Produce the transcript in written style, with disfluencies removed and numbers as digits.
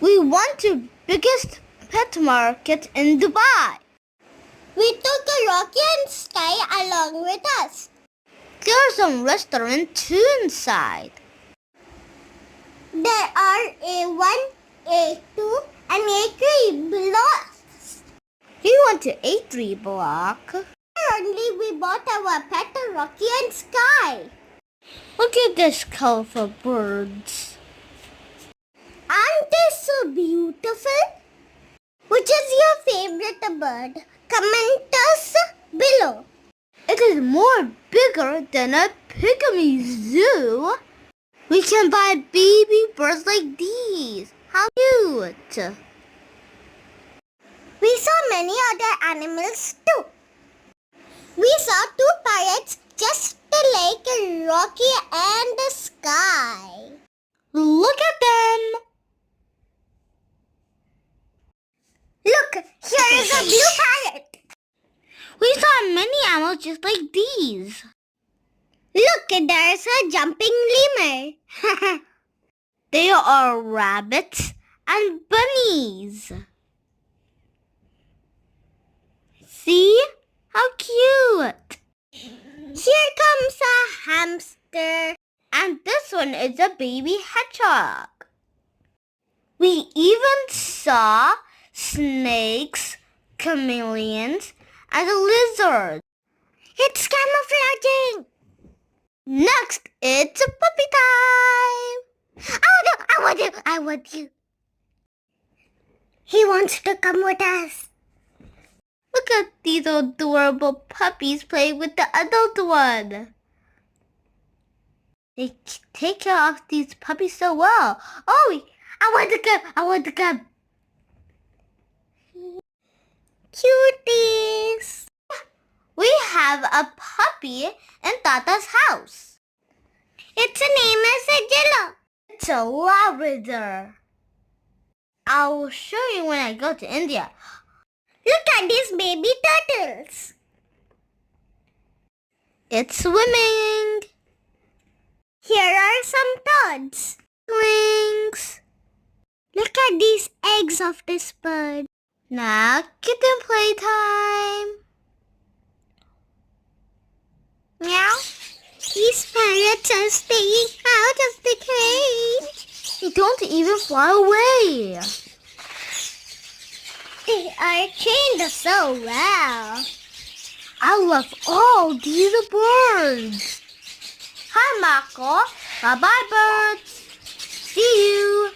We went to biggest pet market in Dubai. We took a Rocky and Sky along with us. There are some restaurants too inside. There are A1, A2, and A3 blocks. We went to A3 block. Currently, we bought our pet Rocky and Sky. Look at this colorful birds. Aren't they so beautiful? Which is your favorite bird? Comment us below. It is more bigger than a pygmy zoo. We can buy baby birds like these. How cute! We saw many other animals too. We saw two parrots just like Rocky and Sky. Look at them! Look, here is a blue parrot. We saw many animals just like these. Look, there's a jumping lemur. They are rabbits and bunnies. See? How cute! Here comes a hamster. And this one is a baby hedgehog. We even saw snakes, chameleons, and a lizard. It's camouflaging. Next, it's a puppy time. I want you. He wants to come with us. Look at these adorable puppies playing with the adult one. They take care of these puppies so well. Oh, I want to come. Cuties. We have a puppy in Tata's house. Its name is Jello. It's a Labrador. I will show you when I go to India. Look at these baby turtles. It's swimming. Here are some toads. Swings. Look at these eggs of this bird. Now kitten playtime. Meow. These parrots are staying out of the cage. They don't even fly away. They are trained so well. I love all these birds. Hi, Marco. Bye-bye, birds. See you.